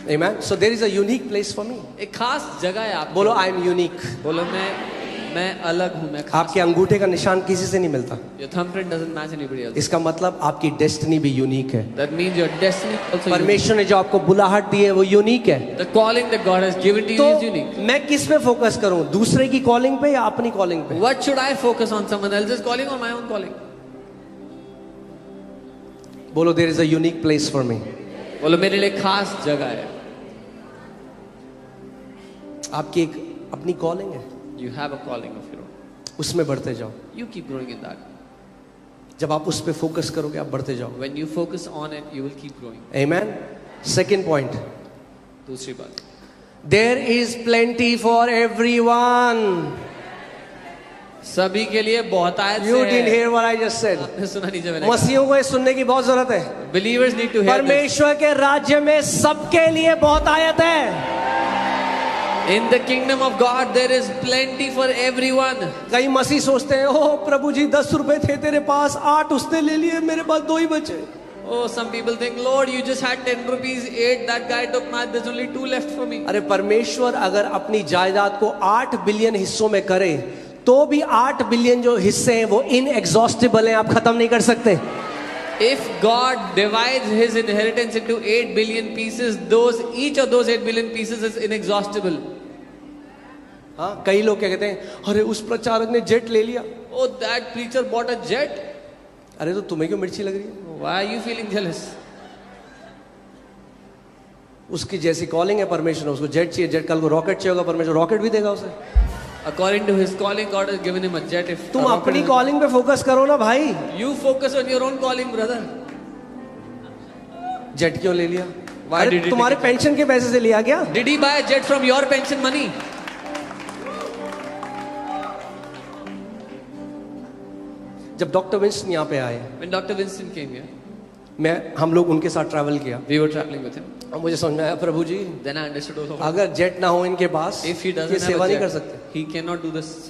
Amen. So there is a unique place for me. एक खास जगह है आप. बोलो I am unique. बोलो मैं अलग हूँ, मैं खास. आपके अंगूठे का निशान किसी से नहीं मिलता. Your thumbprint doesn't match anybody else. इसका मतलब आपकी डेस्टिनी भी यूनिक है. That means your destiny also. परमेश्वर ने जो आपको बुलाहट दी है वो यूनिक है. The calling that God has given to you is unique. तो मैं किस पे फोकस करूं, दूसरे की कॉलिंग पे या अपनी कॉलिंग पे? What should I focus on, someone else's calling or my own calling? बोलो there is a unique place for me. बोलो मेरे लिए खास जगह है. आपकी एक अपनी कॉलिंग है. You have a calling of your own. उसमें बढ़ते जाओ. You keep growing in that. जब आप उस पे फोकस करोगे आप बढ़ते जाओ. When you focus on it, you will keep growing. Amen. Second point. दूसरी बात. There is plenty for everyone. सभी के लिए बहुत आयत है. You didn't hear what I just said. आपने सुना नहीं जो मैंने मसीहों को ये सुनने की बहुत जरूरत है. Believers need to hear this. परमेश्वर के राज्य में सबके लिए बहुत आयत है. In the kingdom of God there is plenty for everyone. कई मसीह सोचते हैं ओ प्रभु जी 10 रुपए थे तेरे पास, 8 उसने ले लिए, मेरे पास 2 ही बचे. Oh, some people think, Lord, you just had 10 rupees, 8 that guy took mine, there's only 2 left for me. अरे परमेश्वर अगर अपनी जायदाद को 8 बिलियन हिस्सों में करे तो भी 8 बिलियन जो हिस्से हैं वो इनएग्जॉस्टिबल हैं, आप खत्म नहीं कर सकते. If God divides his inheritance into 8 billion pieces, each of those 8 billion pieces is inexhaustible. हाँ, कई लोग क्या कहते हैं, अरे उस प्रचारक ने जेट ले लिया. Oh, that preacher bought a jet. अरे तो तुम्हें क्यों मिर्ची लग रही है? Why are you feeling jealous? उसकी जैसी कॉलिंग है परमेश्वर ने उसको जेट चाहिए, जेट कल को रॉकेट चाहिए होगा, परमेश्वर रॉकेट भी देगा उसे. According to his calling, God has given him a jet. If तुम अपनी कॉलिंग पे फोकस करो ना भाई. You focus on your own calling, brother. Jet क्यों ले लिया? Why अरे did he तुम्हारे पेंशन के पैसे से लिया क्या? Did he buy a jet from your pension money? जब डॉक्टर विंस्टन यहाँ पे आए, When Dr. Winston came here, हम लोग उनके साथ ट्रैवल किया. we were traveling with him. और मुझे समझ में आया प्रभु जी Then I understood also. अगर जेट ना हो इनके पास If he ये doesn't have सेवा a नहीं कर jet, सकते. he cannot do this.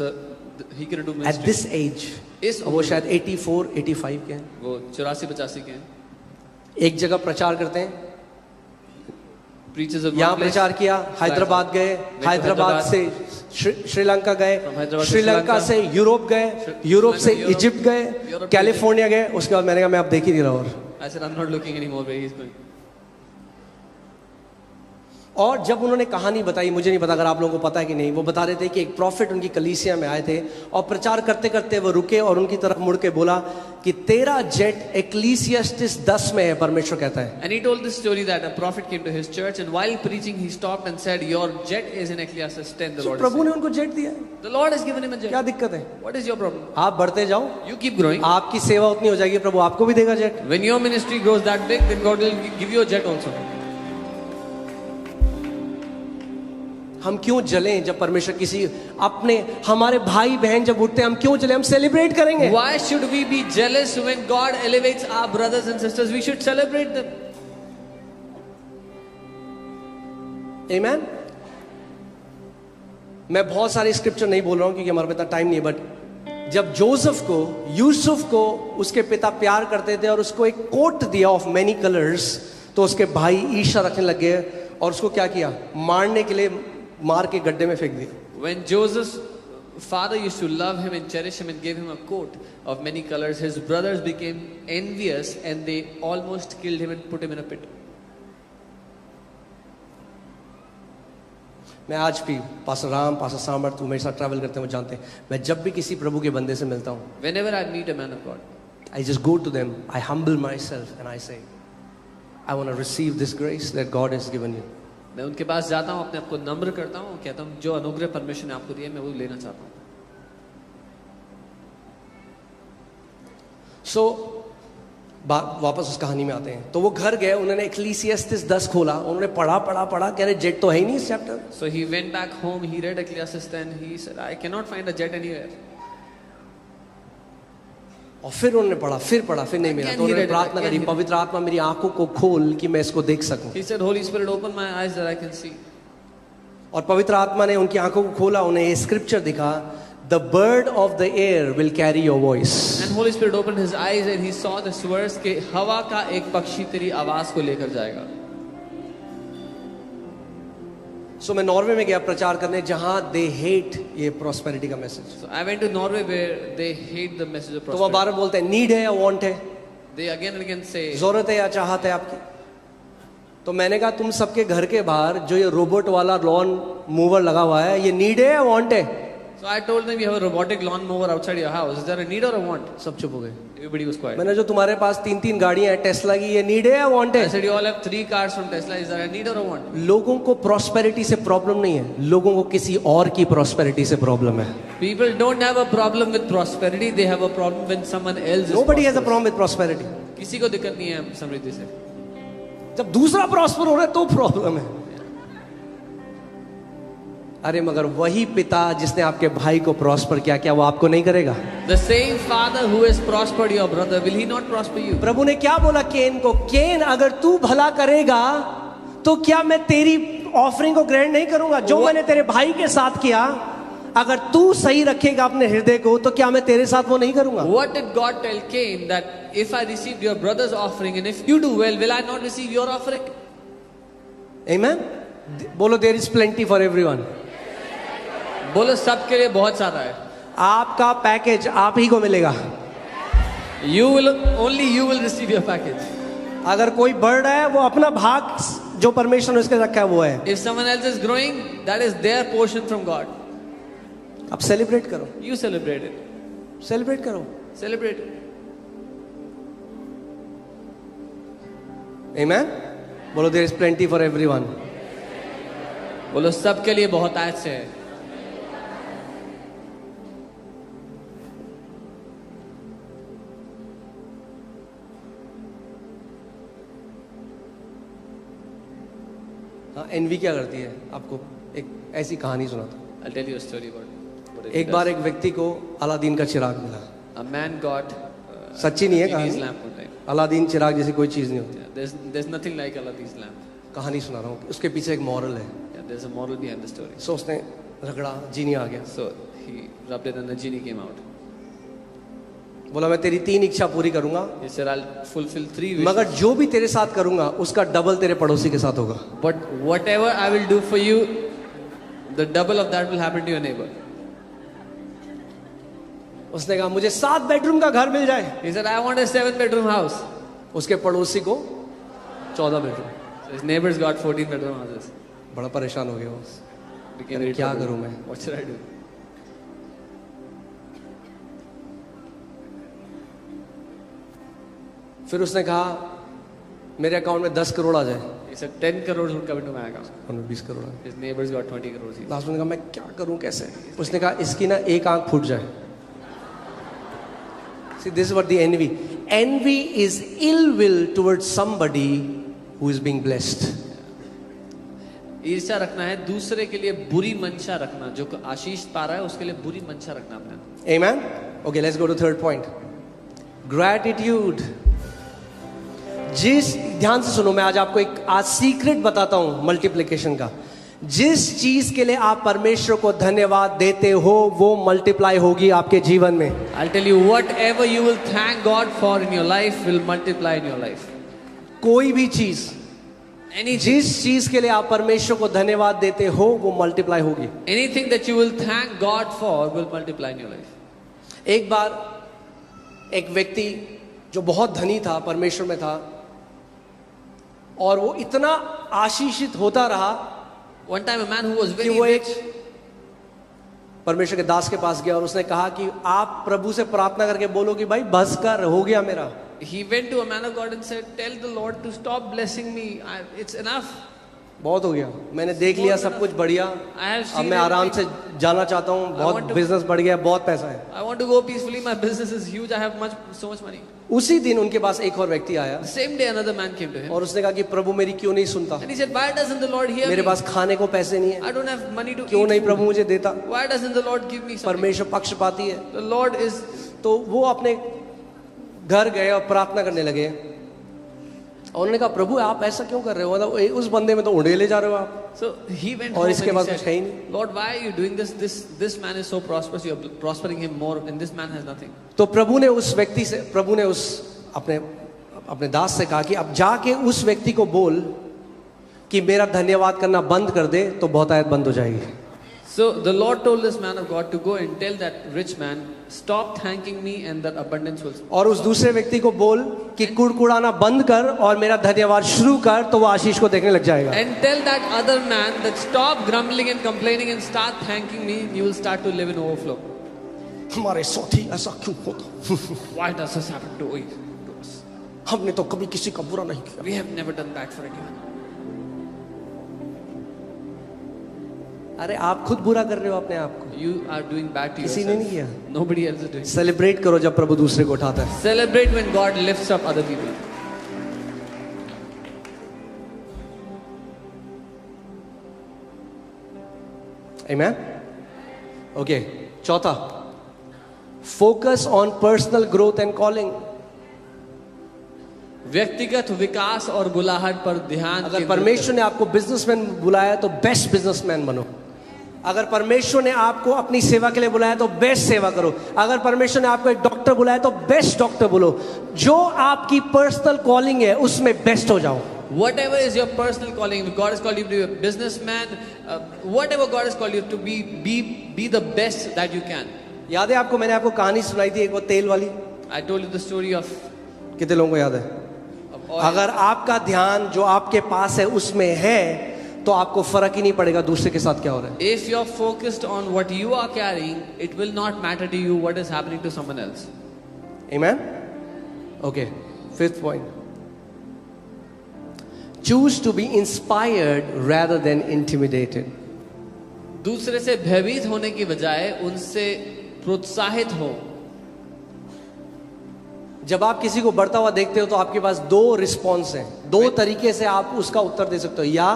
He cannot do At ministry. this age, इस वो शायद 84, 85 के हैं. वो 84-85 के हैं. एक जगह प्रचार करते हैं, Preachers of यहाँ one place. प्रचार किया, हैदराबाद गए, हैदराबाद से श्रीलंका गए, श्रीलंका से यूरोप गए, यूरोप से इजिप्ट गए, कैलिफोर्निया गए. उसके बाद मैंने कहा मैं अब देख ही नहीं रहा. और I said, I'm not looking anymore where he's going. और जब उन्होंने कहानी बताई, मुझे नहीं पता अगर आप लोगों को पता है कि नहीं, वो बता रहे थे कि एक प्रॉफिट उनकी कलीसिया में आए थे और प्रचार करते करते वो रुके और उनकी तरफ मुड़ के बोला कि तेरा जेट एक्लीसियास्टिस 10 में है, परमेश्वर कहता है. And he told this story that a prophet came to his church, and while preaching he stopped and said, your jet is in Ecclesiastes 10. The Lord Prabhu is ने उनको जेट दिया है. saying. The Lord has given him a jet. क्या दिक्कत है? What is your problem? आप बढ़ते जाओ, You keep growing. आपकी सेवा उतनी हो जाएगी, प्रभु आपको भी देगा jet. When your ministry grows that big, then God will give you a jet also. हम क्यों जलें जब परमेश्वर किसी अपने हमारे भाई बहन जब उठते हैं, हम क्यों जलें? हम सेलिब्रेट करेंगे. Why should we be jealous when God elevates our brothers and sisters? We should celebrate them. Amen. मैं बहुत सारे स्क्रिप्चर नहीं बोल रहा हूं क्योंकि हमारे पास इतना टाइम नहीं है, बट जब जोसेफ को, यूसुफ को उसके पिता प्यार करते थे और उसको एक कोट दिया ऑफ मेनी कलर्स, तो उसके भाई ईर्ष्या रखने लग गए और उसको क्या किया? मारने के लिए मार के गड्ढे में फेंक दिया. When Joseph's father used to love him and cherish him and gave him a coat of many colors, his brothers became envious and they almost killed him and put him in a pit. मैं आज भी pastor Ram, pastor सामर्थ, तू मेरे साथ travel करते हैं, वो जानते हैं, मैं जब भी किसी प्रभु के बंदे से मिलता हूँ, Whenever I meet a man of God, I just go to them, I humble myself and I say, I want to receive this grace that God has given you. मैं उनके पास जाता हूँ, अपने आप को नम्र करता हूँ, कहता हूँ जो अनुग्रह परमेश्वर ने आपको दिया मैं वो लेना चाहता हूँ. So वापस उस कहानी में आते हैं. तो वो घर गए, उन्होंने एक्लीसियास्टिस 10 खोला, उन्होंने पढ़ा, कह रहे जेट तो है ही नहीं इस chapter. So he went back home, he read Ecclesiastes 10, he said, I cannot find a jet anywhere. और फिर उन्होंने पढ़ा, फिर नहीं मिला. तो उन्होंने प्रार्थना करी, पवित्र आत्मा मेरी आंखों को खोल कि मैं इसको देख सकूं. He said, Holy Spirit, open my eyes that I can see. और पवित्र आत्मा ने उनकी आंखों को खोला, उन्हें ये स्क्रिप्चर दिखा, the bird of the air will carry your voice. And Holy Spirit opened his eyes and he saw this verse कि हवा का एक पक्षी तेरी आवाज को लेकर जाएगा. सो मैं नॉर्वे में गया प्रचार करने, जहां दे हेट ये प्रॉस्पेरिटी का message. So I went to Norway where they hate the message of तो वो prosperity. बार बोलते हैं नीड है या वांट है, They again and again say, जरूरत है या चाहत है आपकी। तो मैंने कहा तुम सबके घर के बाहर जो ये रोबोट वाला लॉन मूवर लगा हुआ है, ये नीड है या वांट है? so I told them, you have a robotic lawn mower outside your house. Is there a need or a want? सब चुप हो गए। Everybody was quiet. मैंने जो तुम्हारे पास 3-3 गाड़ियां हैं टेस्ला की, ये नीड है या वांट I है? said, you all have 3 cars from Tesla. Is there a need or a want? लोगों को प्रॉस्पेरिटी से प्रॉब्लम नहीं है, लोगों को किसी और की प्रॉस्पेरिटी से प्रॉब्लम है। People don't have a problem with prosperity. They have a problem when someone else is Nobody has a prosperous. problem with prosperity। किसी को दिक्कत नहीं है समृद्धि से। जब दूसरा प्रॉस्पर हो रहा है तो प्रॉब्लम है। अरे मगर वही पिता जिसने आपके भाई को प्रॉस्पर किया, क्या वो आपको नहीं करेगा? The same father who has prospered your brother, will he not prosper you? प्रभु ने क्या बोला केन को? केन अगर तू भला करेगा तो क्या मैं तेरी ऑफरिंग को ग्रैंड नहीं करूंगा? जो मैंने तेरे भाई के साथ किया, अगर तू सही रखेगा अपने हृदय को, तो क्या मैं तेरे साथ वो नहीं करूंगा? What did God tell Cain? That if I received your brother's offering and if you do well, will I not receive your offering? Amen? बोलो there is plenty for everyone. बोलो सबके लिए बहुत सारा है। आपका पैकेज आप ही को मिलेगा। Only you will receive your package. अगर कोई बढ़ रहा है, वो अपना भाग जो परमेश्वर ने उसके रखा है वो है। If someone else is growing, that is their portion from God. अब सेलिब्रेट करो, You celebrate it. सेलिब्रेट करो। Celebrate it. Amen? बोलो there is plenty for everyone. बोलो सबके लिए बहुत आयत से है। हाँ, एनवी क्या करती है? आपको एक ऐसी कहानी सुनाता हूँ। I'll tell you a story about what it एक does. बार एक व्यक्ति को अलादीन का चिराग मिला। A man got सच्ची नहीं है Genies कहानी। lamp one time. अलादीन चिराग जैसी कोई चीज नहीं होती। Yeah, there's nothing like Aladdin's lamp. कहानी सुना रहा हूँ, उसके पीछे एक मॉरल है। Yeah, there's a moral behind the story. सो उसने रगड़ा, जीनी आ गया। So he rubbed it and the genie came out. बोला मैं तेरी 3 इच्छा पूरी करूंगा, He said, I'll fulfill 3 wishes. मगर जो भी तेरे साथ करूंगा उसका डबल तेरे पड़ोसी के साथ होगा। But whatever I will do for you, the double of that will happen to your neighbor. उसने कहा मुझे 7 बेडरूम का घर मिल जाए। He said, I want a 7-bedroom house. उसके पड़ोसी को 14 bedroom. So his neighbors got 14-bedroom houses. बड़ा परेशान हो गया वो। Became अरे very क्या troubled. करूं मैं? What should I do? फिर उसने कहा मेरे अकाउंट में 10 करोड़ आ जाए। He said, 10 crores would come into my account. और 20 करोड़ आ। His neighbors got 20 crores each. Last में कहा मैं क्या करूं कैसे? उसने कहा इसकी ना एक आंख फूट जाए। See, this is what the envy. Envy is ill will towards somebody who is being blessed. ईर्ष्या रखना है दूसरे के लिए बुरी मंशा रखना, जो आशीष पा रहा है उसके लिए बुरी मंशा रखना अपने। Amen? Okay, let's go to third point. Gratitude. ध्यान से सुनो, मैं आज आपको एक सीक्रेट बताता हूं मल्टीप्लिकेशन का। जिस चीज के लिए आप परमेश्वर को धन्यवाद देते हो वो मल्टीप्लाई होगी आपके जीवन में। I'll tell you, whatever you will thank God for in your life will multiply in your life. कोई भी चीज, जिस चीज के लिए आप परमेश्वर को धन्यवाद देते हो वो मल्टीप्लाई होगी। Anything that you will thank God for will multiply in your life. एक बार एक व्यक्ति जो बहुत धनी था, परमेश्वर में था, और वो इतना आशीषित होता रहा One time a man who was कि very वो एक rich, परमेश्वर के दास के पास गया और उसने कहा कि आप प्रभु से प्रार्थना करके बोलो कि भाई बस कर, हो गया मेरा। he went to a man of God and said, tell the Lord to stop blessing me. It's enough. बहुत हो गया, मैंने देख लिया सब कुछ बढ़िया, I have अब seen मैं आराम से everything. जाना चाहता हूँ, want बहुत to- बिजनेस बढ़ गया, बहुत पैसा है। I want to go peacefully. My business is huge. I have so much money. उसी दिन उनके पास एक और व्यक्ति आया The same day another man came to him और उसने कहा कि प्रभु मेरी क्यों नहीं सुनता, and he said, why doesn't the Lord hear मेरे me? पास खाने को पैसे नहीं है, I don't have money to क्यों eat नहीं food. प्रभु मुझे देता। Why doesn't the Lord give me something? परमेश्वर पक्षपाती है। The Lord is. तो वो अपने घर गए और प्रार्थना करने लगे और उन्होंने कहा प्रभु आप ऐसा क्यों कर रहे हो, मतलब उस बंदे में तो उड़ेले जा रहे हो आप, So he went और home इसके and पास he कुछ है ही said, नहीं। Lord, why are you doing this? This man is so prosperous. You are prospering him more, and this man has nothing. तो प्रभु ने उस व्यक्ति से, प्रभु ने उस अपने दास से कहा कि अब जाके उस व्यक्ति को बोल कि मेरा धन्यवाद करना बंद कर दे तो बहुतायत बंद हो जाएगी. So the Lord told this man of God to go and tell that rich man, stop thanking me and that abundance will. और उस दूसरे व्यक्ति को बोल कि कुड़कुड़ाना बंद कर और मेरा धन्यवाद शुरू कर, तो वो आशीष को देखने लग जाएगा. And tell that other man that stop grumbling and complaining and start thanking me, you will start to live in overflow. हमारे साथ ही ऐसा क्यों होता? Why does this happen to us? हमने तो कभी किसी का बुरा नहीं किया. We have never done bad for anyone. अरे आप खुद बुरा कर रहे हो अपने आप को. You are doing bad to किसी ने yourself. नहीं किया. Nobody else is doing. Celebrate करो जब प्रभु दूसरे को उठाता है. Celebrate when God lifts up other people. Amen. Okay. चौथा, focus on personal growth and calling. व्यक्तिगत विकास और बुलाहट पर ध्यान. अगर परमेश्वर ने आपको बिजनेसमैन बुलाया तो बेस्ट बिजनेसमैन बनो. अगर परमेश्वर ने आपको अपनी सेवा के लिए बुलाया तो बेस्ट सेवा करो. अगर परमेश्वर ने आपको एक डॉक्टर बुलाया तो बेस्ट डॉक्टर बोलो. जो आपकी पर्सनल कॉलिंग है उसमें बेस्ट हो जाओ. Whatever is your personal calling, if God has called you to be a businessman, whatever God has called you to be the best that you can. याद है आपको, मैंने आपको कहानी सुनाई थी एक वो तेल वाली. I told you the story of. कितने लोगों को याद है? अगर आपका ध्यान जो आपके पास है उसमें है तो आपको फर्क ही नहीं पड़ेगा दूसरे के साथ क्या हो रहा है. If you are focused on what you are carrying, it will not matter to you what is happening to someone else. Amen. Okay. Fifth point. Choose to be inspired rather than intimidated. दूसरे से भयभीत होने की बजाय उनसे प्रोत्साहित हो. जब आप किसी को बढ़ता हुआ देखते हो तो आपके पास दो रिस्पॉन्स हैं. दो तरीके से आप उसका उत्तर दे सकते हो. या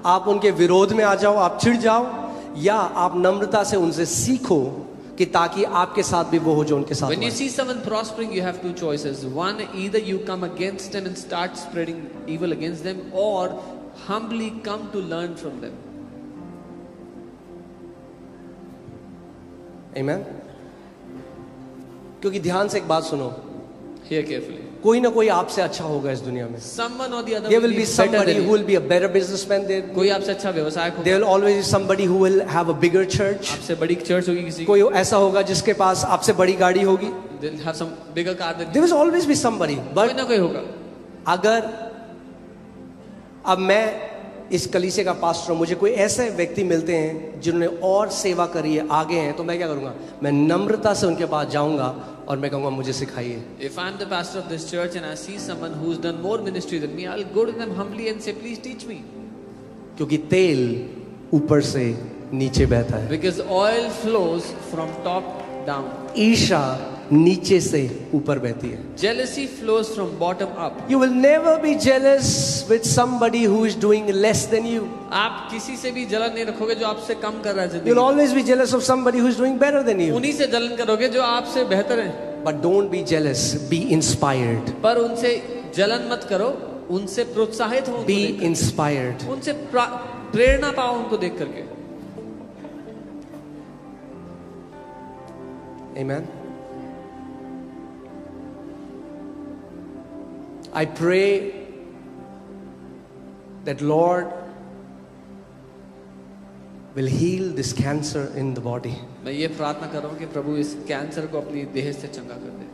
आप उनके विरोध में आ जाओ, आप चिढ़ जाओ, या आप नम्रता से उनसे सीखो कि ताकि आपके साथ भी वो हो जो उनके साथ. When you see someone prospering, you have two choices. One, either you come against them and start spreading evil against them, or humbly come to learn from them. Amen. क्योंकि ध्यान से एक बात सुनो. Hear carefully. कोई ना कोई आपसे अच्छा होगा इस दुनिया में. Someone or the other There will be somebody who will be a better businessman. कोई आपसे अच्छा व्यवसायक होगा. There will always be somebody who will have a bigger church. आपसे बड़ी चर्च होगी किसी. कोई ऐसा होगा जिसके पास आपसे बड़ी गाड़ी होगी. They'll have some bigger car than. There will always be somebody. कोई ना कोई होगा. अगर अब मैं इस कलीसिया का पास्टर हूं, मुझे कोई ऐसे व्यक्ति मिलते हैं जिन्होंने और सेवा करी है, आगे हैं, तो मैं क्या करूंगा? मैं नम्रता से उनके पास जाऊंगा और मैं कहूंगा मुझे सिखाइए. If I'm the pastor of this church and I see someone who's done more ministry than me, I'll go to them humbly and say, please teach me. क्योंकि तेल ऊपर से नीचे बहता है. Because oil flows from top down. ईर्ष्या नीचे से ऊपर बहती है. Jealousy flows from bottom up. You will never be jealous with somebody who is doing less than you. आप किसी से भी जलन नहीं रखोगे जो आपसे कम कर रहा है जिंदगी. You'll always be jealous of somebody who is doing better than you. उन्हीं से जलन करोगे जो आपसे बेहतर है. But don't be jealous. Be inspired. पर उनसे जलन मत करो, उनसे प्रोत्साहित हो. Be inspired. उनसे प्रेरणा पाओ उनको देख करके. Amen. I pray that Lord will heal this cancer in the body. मैं ये प्रार्थना कर रहा हूँ कि प्रभु इस कैंसर को अपनी देह से चंगा कर दे.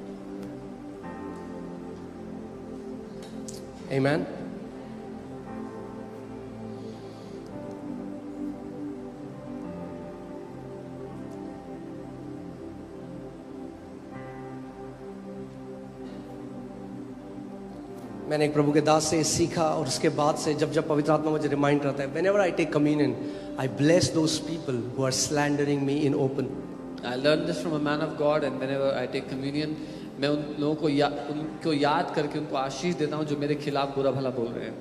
Amen. मैंने एक प्रभु के दास से सीखा और उसके बाद से जब जब पवित्र आत्मा मुझे रिमाइंड करता है, whenever I take communion, I bless those people who are slandering me in open. I learned this from a man of God, and whenever I take communion, मैं उन लोगों को उनको याद करके उनको आशीष देता हूँ जो मेरे खिलाफ बुरा भला बोल रहे हैं.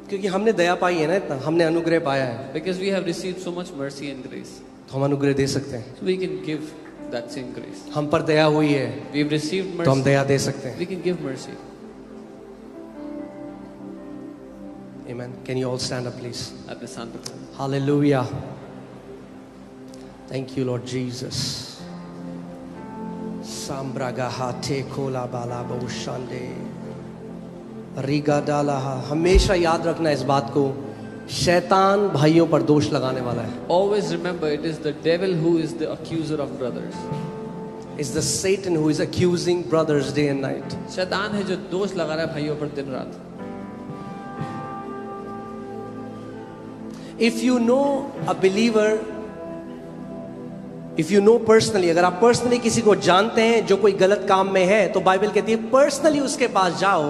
क्योंकि हमने दया पाई है ना, इतना हमने अनुग्रह पाया है. Because we have received so much mercy and grace. तो हम अनुग्रह दे सकते हैं. So we can give that same grace. हम पर दया हुई है, We've received mercy. तो हम दया दे सकते हैं. We can give mercy. Amen. Can you all stand up, please? अपने स्थान पर खड़े. Hallelujah. Thank you, Lord Jesus. Sambraga hate kola bala boshande. Riga डाला। हमेशा याद रखना इस बात को, शैतान भाइयों पर दोष लगाने वाला है। Always remember, it is the devil who is the accuser of brothers. It's the Satan who is accusing brothers day and night. शैतान है जो दोष लगा रहा है भाइयों पर दिन रात। If you know a believer, if you know personally, अगर आप पर्सनली किसी को जानते हैं जो कोई गलत काम में है, तो बाइबल कहती है पर्सनली उसके पास जाओ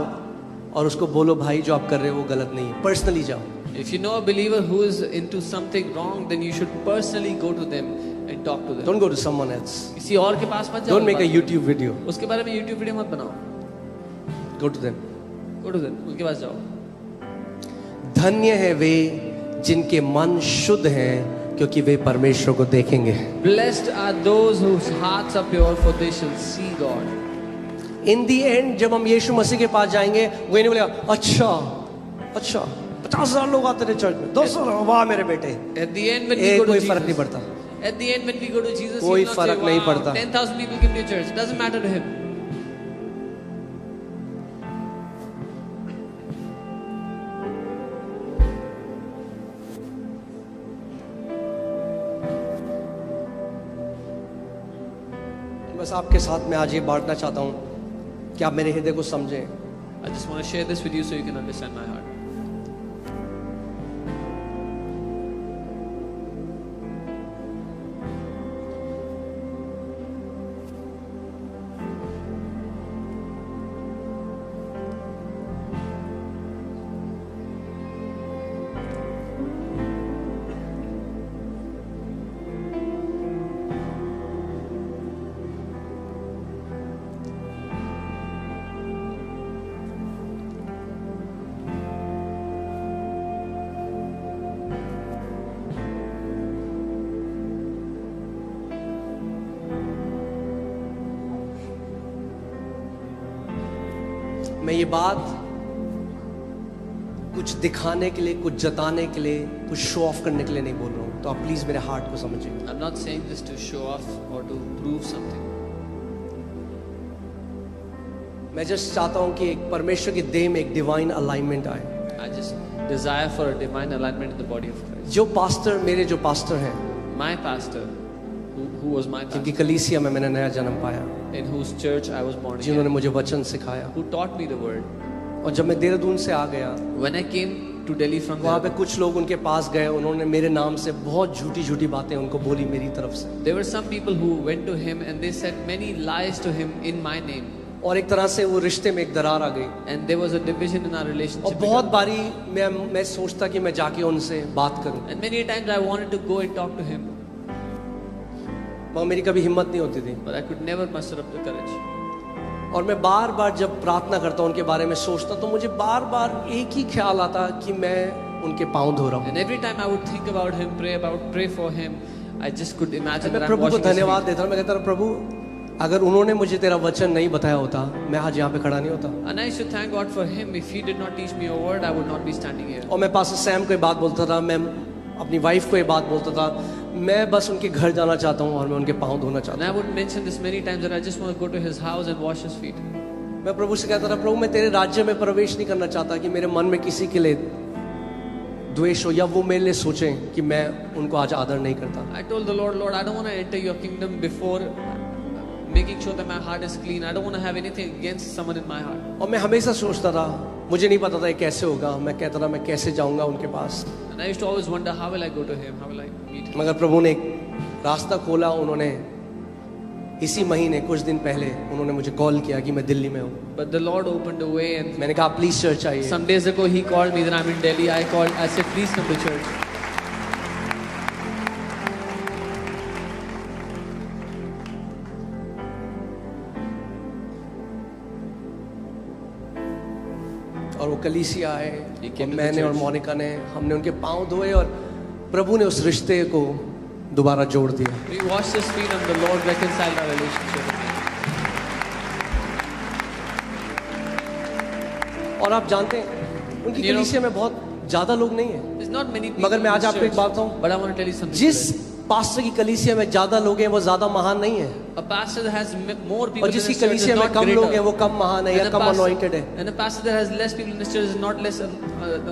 और उसको बोलो भाई जो आप कर रहे हो वो गलत नहीं है। पर्सनली जाओ। If you know a believer who is into something wrong, then you should personally go to them and talk to them. Don't go to someone else. किसी और के पास मत जाओ। Don't make a YouTube video. उसके बारे में YouTube video मत बनाओ। Go to them. Go to them. उनके पास जाओ। धन्य है वे जिनके मन शुद्ध हैं, क्योंकि वे परमेश्वर को देखेंगे। Blessed are those whose hearts are pure, for they shall see God. In the end, जब हम यीशु मसीह के पास जाएंगे, वो नहीं बोलेगा अच्छा 50,000 लोग आते थे चर्च में, 200 वाह मेरे बेटे। At the end when we go to कोई Jesus, फर्क नहीं पड़ता। At the end when we go to Jesus, कोई he will not फर्क say, नहीं wow, पड़ता। 10,000 people came to your church. It doesn't matter to him. बस आपके साथ मैं आज ये बांटना चाहता हूँ कि आप मेरे हृदय को समझें। I just want to share this with you so you can understand my heart. मैं ये बात कुछ दिखाने के लिए, कुछ जताने के लिए, कुछ शो ऑफ करने के लिए नहीं बोल रहा हूँ, तो आप प्लीज मेरे हार्ट को समझिए। I'm not saying this to show off or to prove something. मैं जस्ट चाहता हूँ कि एक परमेश्वर की देह में एक डिवाइन अलाइनमेंट आए। I just desire for a divine alignment in the body of Christ. जो पास्टर, मेरे जो पास्टर हैं, My pastor, who was my जिनकी pastor, कलीसिया में मैंने नया जन्म पाया, in whose church I was born जिन्होंने again, मुझे वचन सिखाया, who taught me the word. और जब मैं देहरादून से आ गया, When I came to Delhi from वहाँ पे there, कुछ लोग उनके पास गए, उन्होंने मेरे नाम से बहुत झूठी बातें उनको बोली मेरी तरफ से, there were some people who went to him and they said many lies to him in my name. और एक तरह से वो रिश्ते में एक दरार आ गई। And there was a division in our और relationship. बहुत बारी मैं सोचता कि मैं जाके उनसे बात करूं, And many times I wanted to go and talk to him, मगर मेरी कभी हिम्मत नहीं होती थी। but I could never muster up the courage. और मैं बार बार जब प्रार्थना करता हूं, उनके बारे में सोचता, तो मुझे बार बार एक ही ख्याल आता कि मैं उनके पाँव धो रहा हूं। And every time I would think about him, pray for him, I just could imagine मैं that I'm प्रभु को washing his धन्यवाद feet. देता हूं। मैं कहता हूं प्रभु, अगर उन्होंने मुझे तेरा वचन नहीं बताया होता, मैं आज यहाँ पे खड़ा नहीं होता। And I should thank God for him. If he did not teach me a word, I would not be standing here. और मैं पास्टर सैम को ये बात बोलता था, मैं अपनी वाइफ को ये बात बोलता था, मैं बस उनके घर जाना चाहता हूँ और मैं उनके पाँव धोना And चाहता I हूँ। would mention this many times that I just want to go to his house and wash his feet. मैं प्रभु से कहता था, प्रभु मैं तेरे राज्य में प्रवेश नहीं करना चाहता कि मेरे मन में किसी के लिए द्वेष हो, या वो मेरे लिए सोचें कि मैं उनको आज आदर नहीं करता। I told the Lord, I don't want to enter your kingdom before making sure that my heart is clean. I don't want to have anything against someone in my heart. और मैं हमेशा सोचता था, मुझे नहीं पता था ये कैसे होगा, मैं कहता था मैं कैसे जाऊंगा उनके पास, And I used to always wonder, how will I go to him? How will I meet him? मगर प्रभु ने एक रास्ता खोला। उन्होंने इसी महीने कुछ दिन पहले उन्होंने मुझे कॉल किया कि मैं दिल्ली में हूँ। But the Lord opened a way, and मैंने कहा प्लीज चर्च आइए। some days ago he called me that I'm in Delhi. I said, please come to church. और वो कलीसिया आए, He और came to the मैंने और church. मोनिका ने, हमने उनके पाँव धोए और प्रभु ने उस रिश्ते को दोबारा जोड़ दिया। We washed his feet, and the Lord reconciled our relationship again. और आप जानते हैं उनकी You know- कलीसिया में बहुत ज्यादा लोग नहीं है, There's not many people मगर मैं in आज this आपको एक church, बात बताऊं, but I want to tell you something. जिस today. पास्टर की कलीसिया में ज्यादा लोग हैं वो ज्यादा महान नहीं है, A pastor that has more people और in his जिसकी church is कलीसिया में not कम लोग हैं greater. वो कम महान है या And a come pastor- anointed है। and a pastor that has less people in his church is not less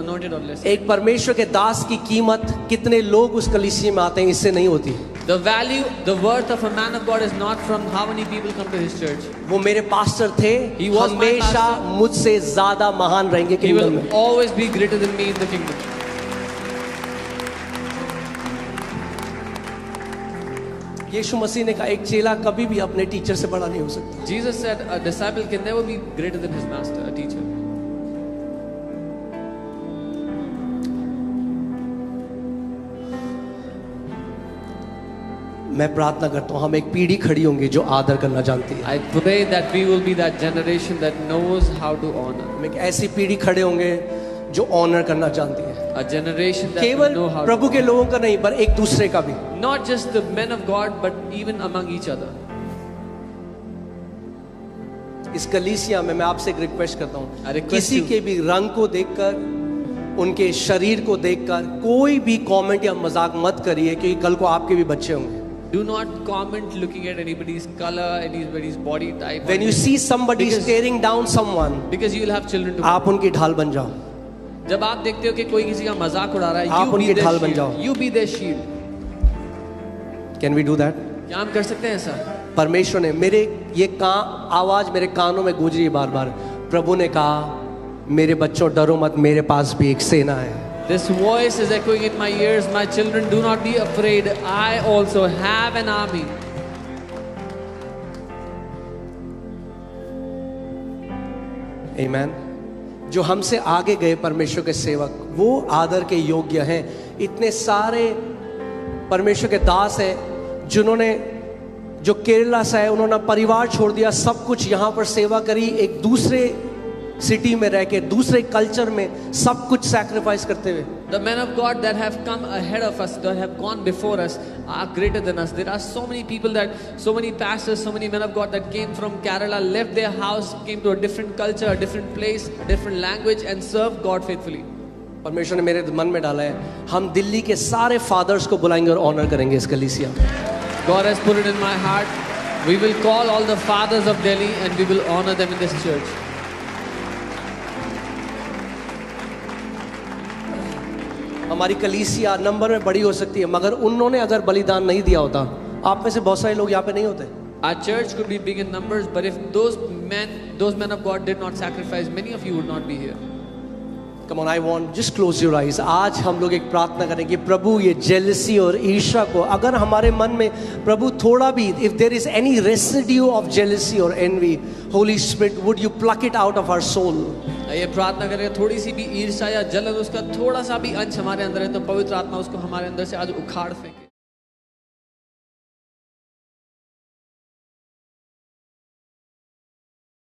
anointed or less. एक परमेश्वर के दास की कीमत कितने लोग उस कलीसिया में आते हैं इससे नहीं होती। The value, the worth of a man of God is not from how many people come to his church. वो मेरे पास्टर थे, He was my हमेशा pastor. मुझसे ज्यादा महान रहेंगे He किंगडम will में। always be greater than me in the kingdom. यीशु मसीह ने कहा एक चेला कभी भी अपने टीचर से बड़ा नहीं हो सकता। Jesus said a disciple can never be greater than his master, a teacher. मैं प्रार्थना करता हूँ हम एक पीढ़ी खड़ी होंगी जो आदर करना जानती है। I pray that we will be that generation that knows how to honor. हम एक ऐसी पीढ़ी खड़े होंगे जो ऑनर करना जानती है, A generation that केवल will know how Prabhu to के लोगों का नहीं पर एक दूसरे का भी। not just the men of God but even among each other. इस कलीसिया में मैं आपसे एक रिक्वेस्ट करता I हूँ, request किसी you- के भी रंग को देखकर, उनके शरीर को देखकर कोई भी कमेंट या मजाक मत करिए, क्योंकि कल को आपके भी बच्चे होंगे। Do not comment looking at anybody's color, anybody's body type. When you see somebody Because- staring down someone, Because you will have children to आप उनकी ढाल बन जाओ। जब आप देखते हो कि कोई किसी का मजाक उड़ा रहा है, आप you be उनकी their ढाल बन shield. जाओ। You be their shield. Can we do that? क्या हम कर सकते हैं ऐसा? परमेश्वर ने मेरे ये आवाज मेरे कानों में गूंज रही है बार बार। प्रभु ने कहा मेरे बच्चों डरो मत, मेरे पास भी एक सेना है। This voice is echoing in my ears. My children, do not be afraid. I also have an army. आमीन। जो हमसे आगे गए परमेश्वर के सेवक वो आदर के योग्य हैं। इतने सारे परमेश्वर के दास हैं जिन्होंने, जो केरला से है, उन्होंने परिवार छोड़ दिया, सब कुछ यहाँ पर सेवा करी, एक दूसरे सिटी में रह के, दूसरे कल्चर में सब कुछ सैक्रिफाइस करते हुए। The men of God that have come ahead of us, that have gone before us, are greater than us. There are so many people so many pastors, so many men of God that came from Kerala, left their house, came to a different culture, a different place, a different language, and served God faithfully. परमेश्वर ने मेरे मन में डाला है, हम दिल्ली के सारे फादर्स को बुलाएंगे और ऑनर करेंगे इस कलीसिया में। God has put it in my heart. We will call all the fathers of Delhi and we will honor them in this church. हमारी कलीसिया नंबर में बड़ी हो सकती है, मगर उन्होंने अगर बलिदान नहीं दिया होता, आप में से बहुत सारे लोग यहाँ पे नहीं होते। Our church could be big in numbers, but if those men of God did not sacrifice, many of you would not be here. Come on, I want just close your eyes. आज हम लोग एक प्रार्थना करेंगे, प्रभु ये jealousy और ईर्ष्या को अगर हमारे मन में प्रभु थोड़ा भी, if there is any residue of jealousy or envy, Holy Spirit, would you pluck it out of our soul? ये प्रार्थना करेंगे, थोड़ी सी भी ईर्ष्या या जलन उसका थोड़ा सा भी अंश हमारे अंदर है तो पवित्र आत्मा उसको हमारे अंदर से आज उखाड़ फेंके।